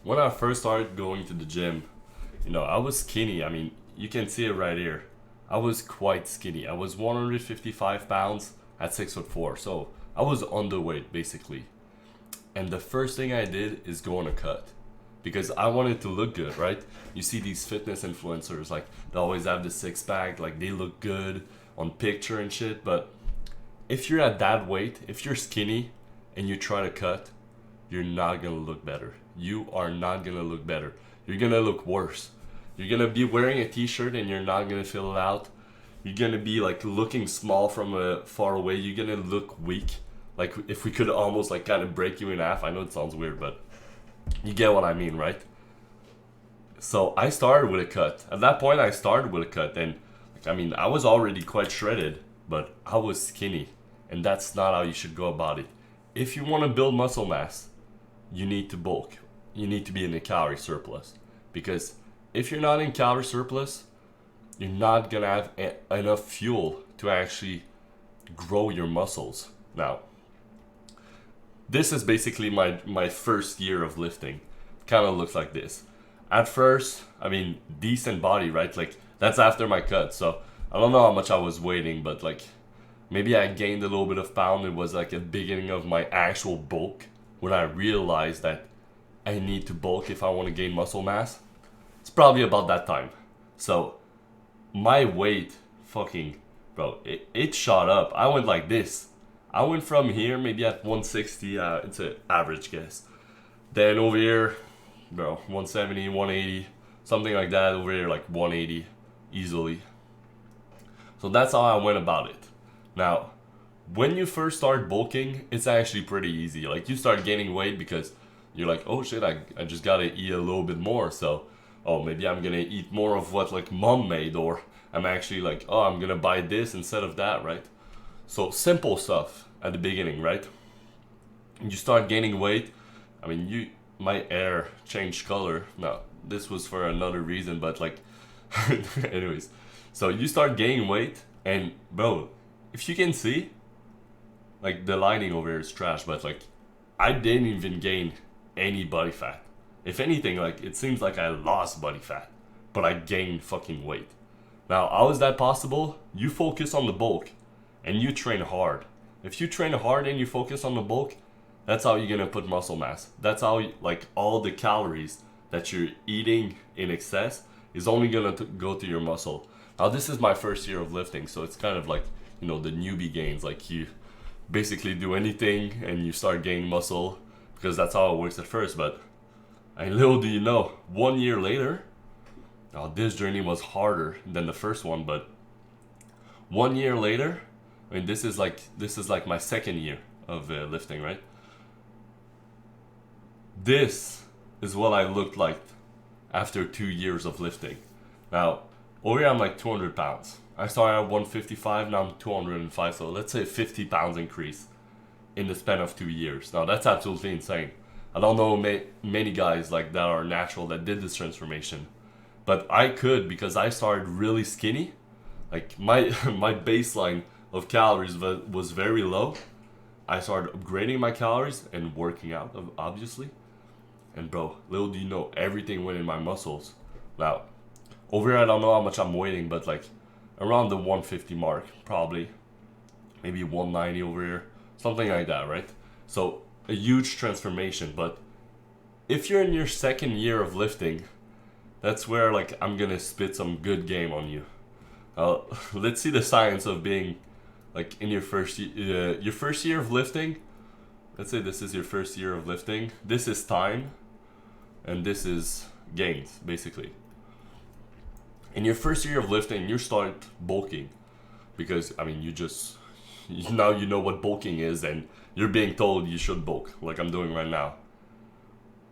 When I first started going to the gym, I was skinny. I mean, you can see it right here. I was quite skinny. I was 155 pounds at 6'4", so I was underweight basically. And the first thing I did is go on a cut because I wanted to look good, right? You see these fitness influencers, like they always have the six pack, like they look good on picture and shit. But if you're at that weight, if you're skinny and you try to cut, you're not gonna look better. You are not gonna look better. You're gonna look worse. You're gonna be wearing a t-shirt and you're not gonna fill it out. You're gonna be like looking small from far away. You're gonna look weak. Like if we could almost like kind of break you in half. I know it sounds weird, but you get what I mean, right? So I started with a cut. At that point, I started with a cut, and like, I mean, I was already quite shredded, but I was skinny, and that's not how you should go about it. If you want to build muscle mass, you need to bulk. You need to be in a calorie surplus, because if you're not in calorie surplus, you're not gonna have enough fuel to actually grow your muscles. Now, this is basically my first year of lifting. Kind of looks like this. At first, I mean, decent body, right? Like that's after my cut. So I don't know how much I was weighing, but like maybe I gained a little bit of pound. It was like a beginning of my actual bulk when I realized that I need to bulk if I want to gain muscle mass. It's probably about that time. So my weight, fucking, bro, it shot up. I went like this. I went from here, maybe at 160, it's an average guess. Then over here, bro, 170, 180, something like that. Over here, like 180, easily. So that's how I went about it. Now, when you first start bulking, it's actually pretty easy. Like you start gaining weight because you're like, oh shit, I just gotta eat a little bit more. So, oh, maybe I'm gonna eat more of what like mom made, or I'm actually like, oh, I'm gonna buy this instead of that, right? So simple stuff at the beginning, right? You start gaining weight. I mean, my hair changed color. No, this was for another reason, but like, anyways. So you start gaining weight, and bro, if you can see, like the lighting over here is trash, but like, I didn't even gain any body fat. If anything, like it seems like I lost body fat, but I gained fucking weight. Now, how is that possible? You focus on the bulk and you train hard. If you train hard and you focus on the bulk, that's how you're gonna put muscle mass. That's how like all the calories that you're eating in excess is only gonna go to your muscle. Now, this is my first year of lifting, so it's kind of like the newbie gains. Like you basically do anything and you start gaining muscle because that's how it works at first. But and little do you know, 1 year later, now this journey was harder than the first one, but 1 year later, I mean this is like my second year of lifting, right? This is what I looked like after 2 years of lifting. Now, over here I'm like 200 pounds. I started at 155, now I'm 205, so let's say 50 pounds increase in the span of 2 years. Now that's absolutely insane. I don't know many guys like that are natural that did this transformation, but I could because I started really skinny. Like my my baseline of calories was very low. I started upgrading my calories and working out, obviously. And bro, little do you know, everything went in my muscles. Now, over here I don't know how much I'm weighing, but like around the 150 mark, probably. Maybe 190 over here, something like that, right? So a huge transformation. But if you're in your second year of lifting, that's where like I'm gonna spit some good game on you. Let's see the science of being like in your first year of lifting. Let's say this is your first year of lifting. This is time, and this is gains, basically. In your first year of lifting, you start bulking because I mean now you know what bulking is, and you're being told you should bulk, like I'm doing right now.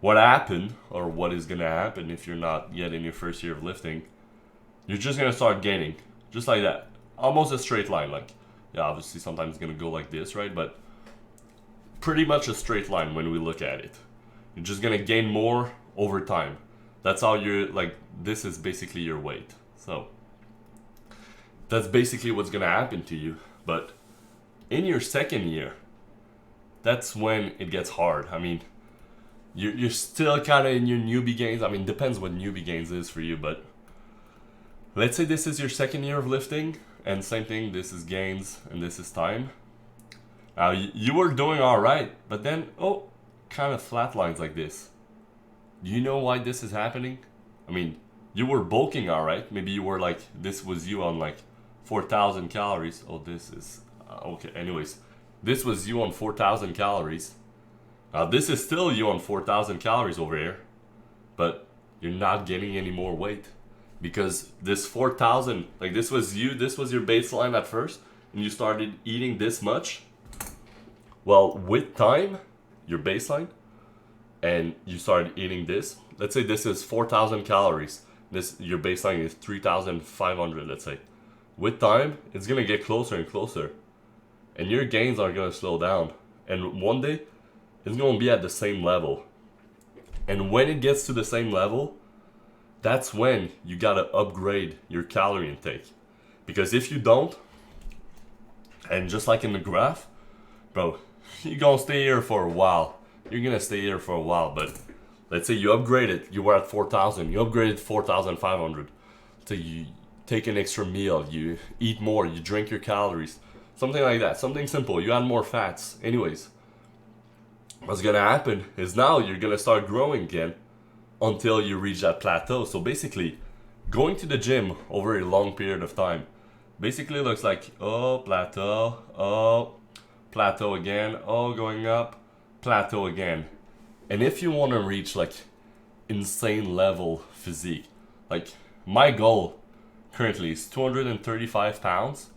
What happened, or what is gonna happen if you're not yet in your first year of lifting? You're just gonna start gaining, just like that, almost a straight line. Like, yeah, obviously sometimes it's gonna go like this, right? But pretty much a straight line when we look at it. You're just gonna gain more over time. That's how you're like. This is basically your weight. So that's basically what's gonna happen to you. But in your second year, that's when it gets hard. I mean, you're still kind of in your newbie gains. I mean, depends what newbie gains is for you, but let's say this is your second year of lifting, and same thing, this is gains and this is time. Now you were doing all right, but then kind of flat lines like this. Do you know why this is happening? I mean, you were bulking all right. Maybe you were like, this was you on like 4,000 calories. Oh, this is okay. Anyways, this was you on 4,000 calories. Now this is still you on 4,000 calories over here, but you're not getting any more weight because this 4,000, like this was you, this was your baseline at first, and you started eating this much. Well, with time, your baseline, and you started eating this. Let's say this is 4,000 calories. This your baseline is 3,500. Let's say, with time, it's gonna get closer and closer, and your gains are gonna slow down. And one day, it's gonna be at the same level. And when it gets to the same level, that's when you gotta upgrade your calorie intake. Because if you don't, and just like in the graph, bro, you're gonna stay here for a while. You're gonna stay here for a while, but let's say you upgrade it. You were at 4,000. You upgraded 4,500. So you take an extra meal. You eat more. You drink your calories. Something like that. Something simple. You add more fats. Anyways, what's gonna happen is now you're gonna start growing again until you reach that plateau. So basically, going to the gym over a long period of time basically looks like, oh, plateau, oh, plateau again, oh, going up, plateau again. And if you want to reach like insane level physique, like my goal currently is 235 pounds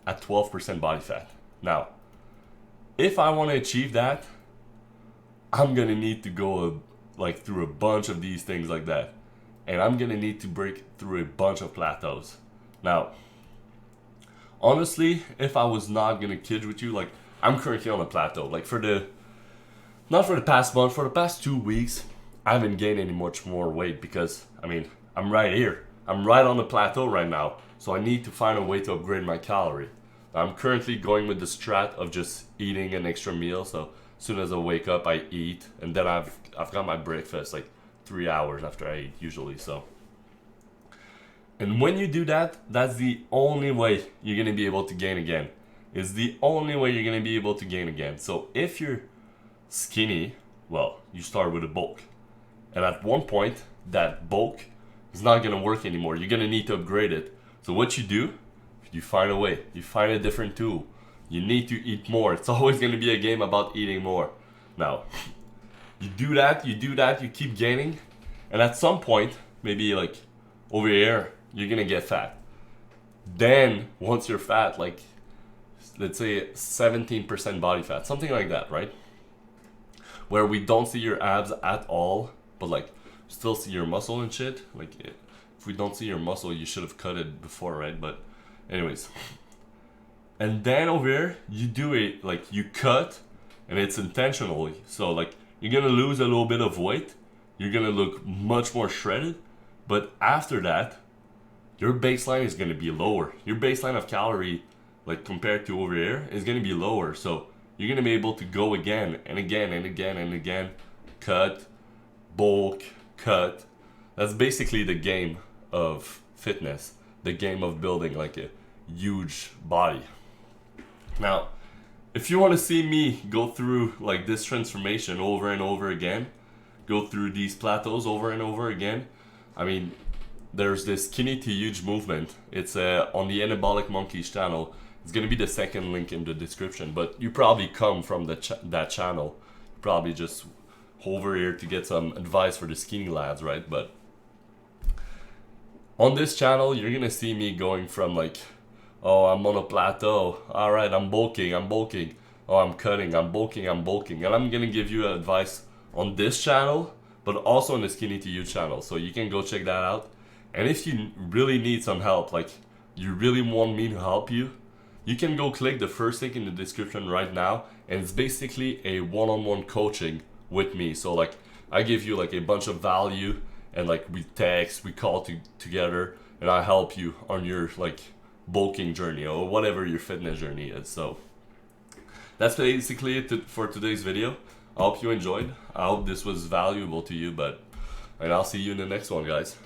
at 12% body fat. Now, if I want to achieve that, I'm gonna need to go like through a bunch of these things like that, and I'm gonna need to break through a bunch of plateaus. Now, honestly, if I was not gonna kid with you, like I'm currently on a plateau. Like not for the past month, for the past 2 weeks, I haven't gained any much more weight because I mean I'm right here. I'm right on the plateau right now, so I need to find a way to upgrade my calorie. I'm currently going with the strat of just eating an extra meal. So as soon as I wake up, I eat, and then I've got my breakfast like 3 hours after I eat usually. So, and when you do that, that's the only way you're gonna be able to gain again. It's the only way you're gonna be able to gain again. So if you're skinny, well, you start with a bulk, and at one point that bulk is not gonna work anymore. You're gonna need to upgrade it. So what you do? You find a way. You find a different tool. You need to eat more. It's always going to be a game about eating more. Now, you do that, you keep gaining, and at some point, maybe like over here, you're going to get fat. Then, once you're fat, like let's say 17% body fat, something like that, right? Where we don't see your abs at all, but like still see your muscle and shit. Like if we don't see your muscle, you should have cut it before, right? But anyways, and then over here you do it like you cut, and it's intentional. So like you're gonna lose a little bit of weight, you're gonna look much more shredded, but after that your baseline is gonna be lower. Your baseline of calorie, like compared to over here, is gonna be lower. So you're gonna be able to go again and again and again and again, cut, bulk, cut. That's basically the game of fitness, the game of building like a huge body. Now, if you want to see me go through like this transformation over and over again, go through these plateaus over and over again, I mean, there's this skinny to huge movement. It's on the Anabolic Monkeys channel. It's gonna be the second link in the description, but you probably come from that channel. Probably just over here to get some advice for the skinny lads, right? But on this channel, you're gonna see me going from like, oh, I'm on a plateau. All right, I'm bulking. Oh, I'm cutting. I'm bulking. And I'm gonna give you advice on this channel, but also on the Skinny to You channel. So you can go check that out. And if you really need some help, like you really want me to help you, you can go click the first link in the description right now, and it's basically a one-on-one coaching with me. So like I give you like a bunch of value, and like we text, we call together, and I help you on your like bulking journey or whatever your fitness journey is. So that's basically it for today's video. I hope you enjoyed. I hope this was valuable to you, and I'll see you in the next one, guys.